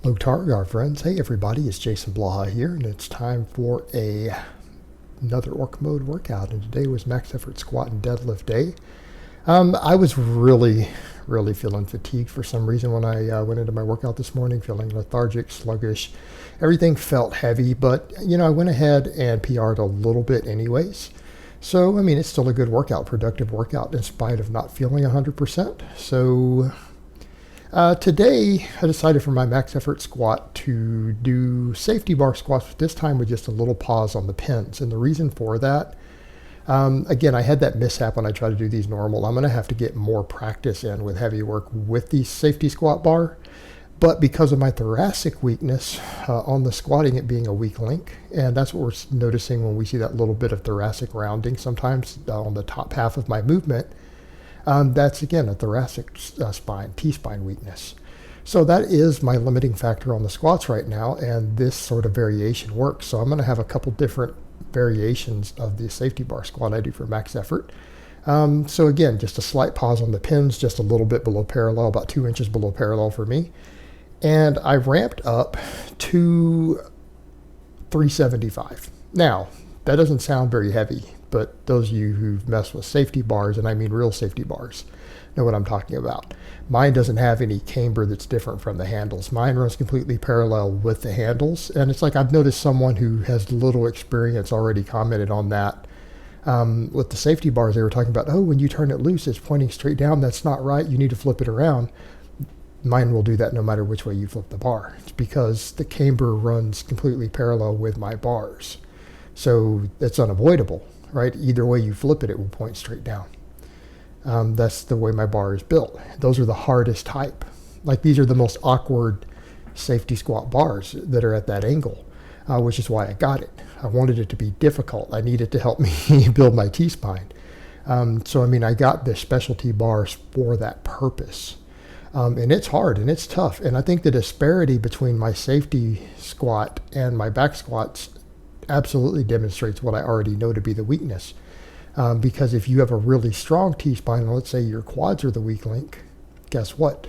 Hello, Targar friends. Hey everybody, it's Jason Blaha here, and it's time for another Orc Mode workout. And today was max effort squat and deadlift day. I was really feeling fatigued for some reason when I went into my workout this morning, feeling lethargic, sluggish. Everything felt heavy, but I went ahead and PR'd a little bit anyways. So, I mean, it's still a good workout, productive workout, in spite of not feeling 100%. So, today, I decided for my max effort squat to do safety bar squats, but this time with just a little pause on the pins. And the reason for that, again, I had that mishap when I tried to do these normal. I'm going to have to get more practice in with heavy work with the safety squat bar. But because of my thoracic weakness on the squatting, it being a weak link, and that's what we're noticing when we see that little bit of thoracic rounding sometimes on the top half of my movement. That's, again, a thoracic spine, T-spine weakness. So that is my limiting factor on the squats right now, and this sort of variation works. So I'm going to have a couple different variations of the safety bar squat I do for max effort. So again, just a slight pause on the pins, just a little bit below parallel, about 2 inches below parallel for me. And I ramped up to 375. Now, that doesn't sound very heavy, but those of you who've messed with safety bars, and I mean real safety bars, know what I'm talking about. Mine doesn't have any camber that's different from the handles. Mine runs completely parallel with the handles, and it's like I've noticed someone who has little experience already commented on that. With the safety bars, they were talking about, oh, when you turn it loose, it's pointing straight down. That's not right. You need to flip it around. Mine will do that no matter which way you flip the bar. It's because the camber runs completely parallel with my bars. So it's unavoidable, right? Either way you flip it, it will point straight down. That's the way my bar is built. Those are the hardest type. Like, these are the most awkward safety squat bars that are at that angle, which is why I got it. I wanted it to be difficult. I needed to help me build my T-spine. So, I mean, I got the specialty bars for that purpose. And it's hard and it's tough. And I think the disparity between my safety squat and my back squats absolutely demonstrates what I already know to be the weakness. Because if you have a really strong T-spine, let's say your quads are the weak link, guess what?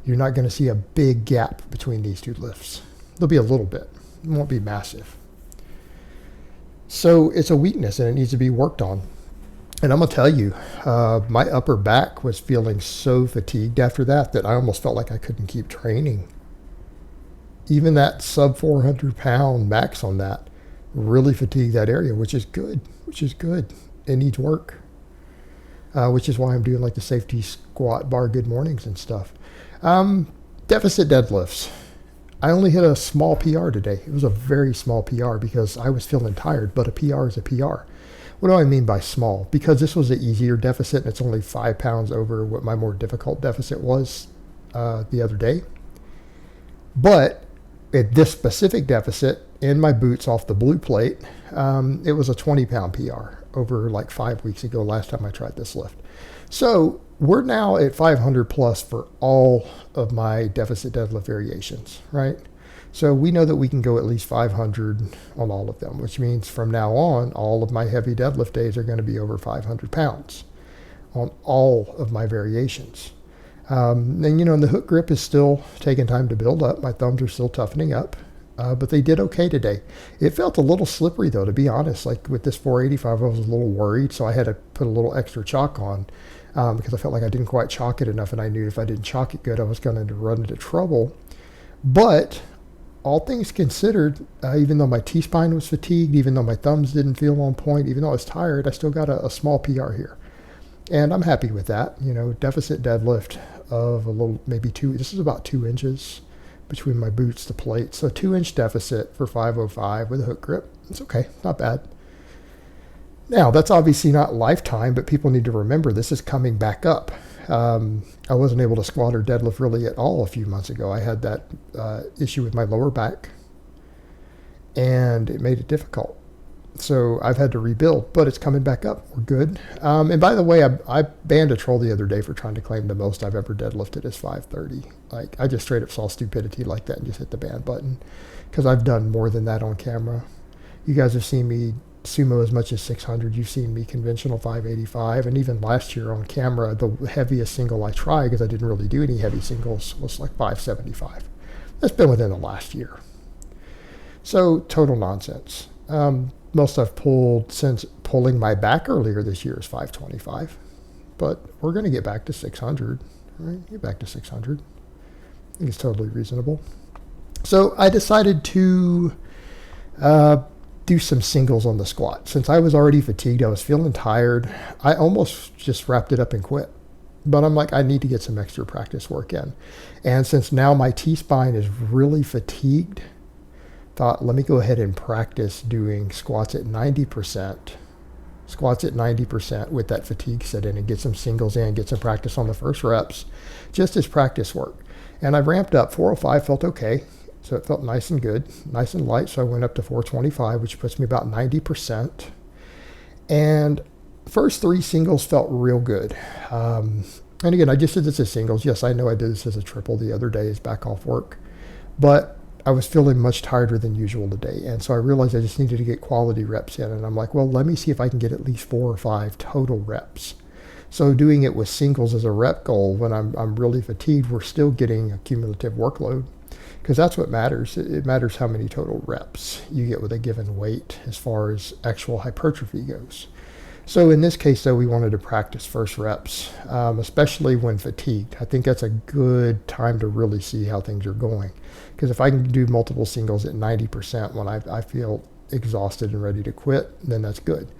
You're not going to see a big gap between these two lifts. There'll be a little bit. It won't be massive. So it's a weakness and it needs to be worked on. And I'm going to tell you, my upper back was feeling so fatigued after that I almost felt like I couldn't keep training. Even that sub 400 pound max on that really fatigued that area, which is good. It needs work, which is why I'm doing like the safety squat bar good mornings and stuff. Deficit deadlifts. I only hit a small PR today. It was a very small PR because I was feeling tired, but a PR is a PR. What do I mean by small? Because this was an easier deficit and it's only 5 pounds over what my more difficult deficit was the other day. But at this specific deficit, in my boots off the blue plate, it was a 20-pound PR over like 5 weeks ago, last time I tried this lift. So we're now at 500 plus for all of my deficit deadlift variations, right? So we know that we can go at least 500 on all of them, which means from now on, all of my heavy deadlift days are going to be over 500 pounds on all of my variations. And and the hook grip is still taking time to build up. My thumbs are still toughening up, but they did okay today. It felt a little slippery though, to be honest. Like with this 485, I was a little worried, so I had to put a little extra chalk on because I felt like I didn't quite chalk it enough, and I knew if I didn't chalk it good, I was going to run into trouble. But all things considered, even though my T-spine was fatigued, even though my thumbs didn't feel on point, even though I was tired, I still got a small PR here. And I'm happy with that. Deficit deadlift of a little, maybe this is about 2 inches between my boots to plate. So 2-inch deficit for 505 with a hook grip. It's okay, not bad. Now, that's obviously not lifetime, but people need to remember this is coming back up. I wasn't able to squat or deadlift really at all a few months ago. I had that issue with my lower back, and it made it difficult. So I've had to rebuild, but it's coming back up. We're good. And by the way, I banned a troll the other day for trying to claim the most I've ever deadlifted is 530. Like, I just straight up saw stupidity like that and just hit the ban button, because I've done more than that on camera. You guys have seen me sumo as much as 600. You've seen me conventional 585, and even last year on camera, the heaviest single I tried, because I didn't really do any heavy singles, was like 575. That's been within the last year. So total nonsense. Most I've pulled since pulling my back earlier this year is 525, but we're going to get back to 600. Right? Get back to 600. I think it's totally reasonable. So I decided to do some singles on the squat. Since I was already fatigued, I was feeling tired. I almost just wrapped it up and quit. But I'm like, I need to get some extra practice work in. And since now my T-spine is really fatigued, thought, let me go ahead and practice doing squats at 90%. Squats at 90% with that fatigue set in and get some singles in, get some practice on the first reps, just as practice work. And I ramped up. 405 felt okay. So it felt nice and good, nice and light. So I went up to 425, which puts me about 90%. And first three singles felt real good. And again, I just did this as singles. Yes, I know I did this as a triple the other day as back off work. But I was feeling much tireder than usual today. And so I realized I just needed to get quality reps in. And I'm like, well, let me see if I can get at least 4 or 5 total reps. So doing it with singles as a rep goal when I'm really fatigued, we're still getting a cumulative workload. Because that's what matters. It matters how many total reps you get with a given weight as far as actual hypertrophy goes. So in this case, though, we wanted to practice first reps, especially when fatigued. I think that's a good time to really see how things are going. Because if I can do multiple singles at 90% when I feel exhausted and ready to quit, then that's good.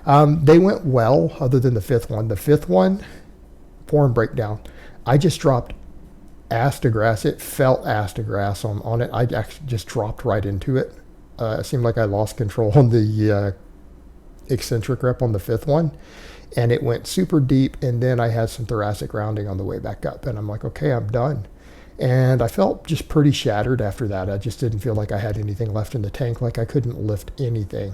They went well, other than the fifth one. The fifth one, form breakdown. I just dropped ass to grass. It felt ass to grass on it. I actually just dropped right into it. It seemed like I lost control on the eccentric rep on the fifth one, and it went super deep, and then I had some thoracic rounding on the way back up, and I'm like, okay, I'm done. And I felt just pretty shattered after that. I just didn't feel like I had anything left in the tank, like I couldn't lift anything.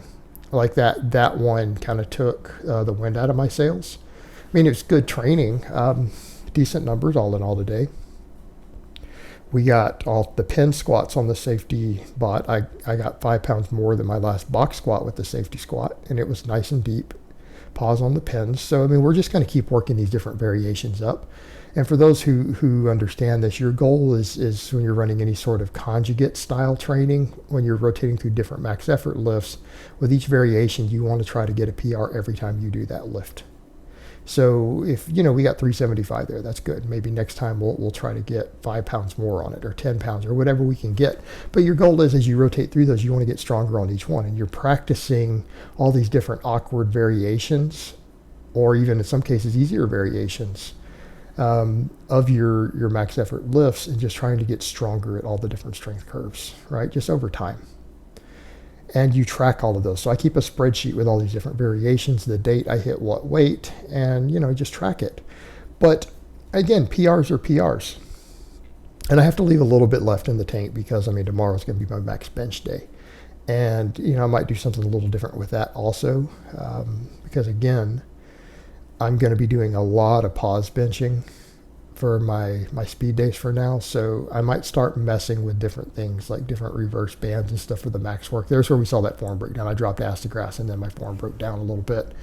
Like that one kind of took the wind out of my sails. I mean, it was good training, decent numbers all in all today. We got all the pin squats on the safety bot. I got 5 pounds more than my last box squat with the safety squat, and it was nice and deep. Pause on the pins. So, I mean, we're just going to keep working these different variations up. And for those who understand this, your goal is when you're running any sort of conjugate style training, when you're rotating through different max effort lifts, with each variation, you want to try to get a PR every time you do that lift. So if, we got 375 there, that's good. Maybe next time we'll try to get 5 pounds more on it, or 10 pounds, or whatever we can get. But your goal is, as you rotate through those, you want to get stronger on each one. And you're practicing all these different awkward variations, or even in some cases easier variations of your max effort lifts, and just trying to get stronger at all the different strength curves, right? Just over time. And you track all of those. So I keep a spreadsheet with all these different variations, the date I hit what weight, and, just track it. But again, PRs are PRs. And I have to leave a little bit left in the tank because, tomorrow's going to be my max bench day. And, I might do something a little different with that also. Because again, I'm going to be doing a lot of pause benching for my speed days for now. So I might start messing with different things, like different reverse bands and stuff for the max work. There's where we saw that form breakdown. I dropped ass to grass, and then my form broke down a little bit.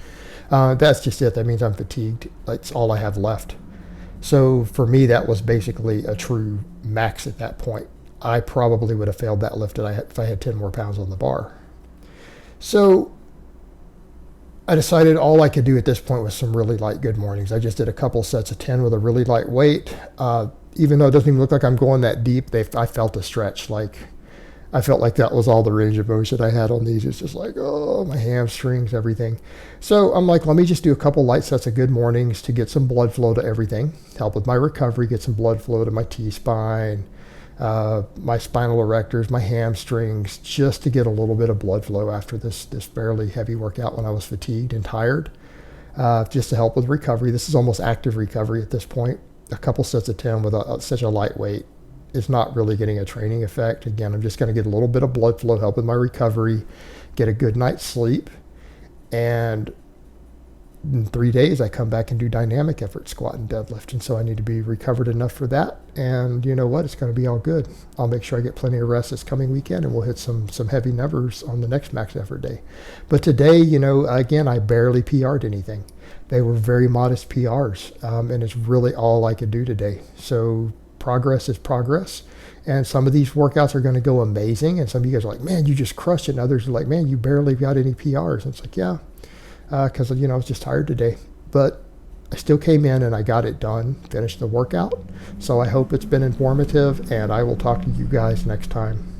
That's just it. That means I'm fatigued. That's all I have left. So for me, that was basically a true max at that point. I probably would have failed that lift if I had 10 more pounds on the bar. So I decided all I could do at this point was some really light good mornings. I just did a couple sets of 10 with a really light weight. Even though it doesn't even look like I'm going that deep, I felt a stretch. I felt like that was all the range of motion I had on these. It's just like, oh, my hamstrings, everything. So I'm like, let me just do a couple light sets of good mornings to get some blood flow to everything, help with my recovery, get some blood flow to my T-spine, my spinal erectors, my hamstrings, just to get a little bit of blood flow after this fairly heavy workout when I was fatigued and tired, just to help with recovery. This is almost active recovery at this point. A couple sets of 10 with such a light weight is not really getting a training effect. Again, I'm just going to get a little bit of blood flow, help with my recovery, get a good night's sleep, and in 3 days, I come back and do dynamic effort squat and deadlift. And so I need to be recovered enough for that. And you know what? It's going to be all good. I'll make sure I get plenty of rest this coming weekend, and we'll hit some heavy numbers on the next max effort day. But today, again, I barely PR'd anything. They were very modest PRs. And it's really all I could do today. So progress is progress. And some of these workouts are going to go amazing. And some of you guys are like, man, you just crushed it. And others are like, man, you barely got any PRs. And it's like, yeah, because, I was just tired today. But I still came in and I got it done, finished the workout. So I hope it's been informative, and I will talk to you guys next time.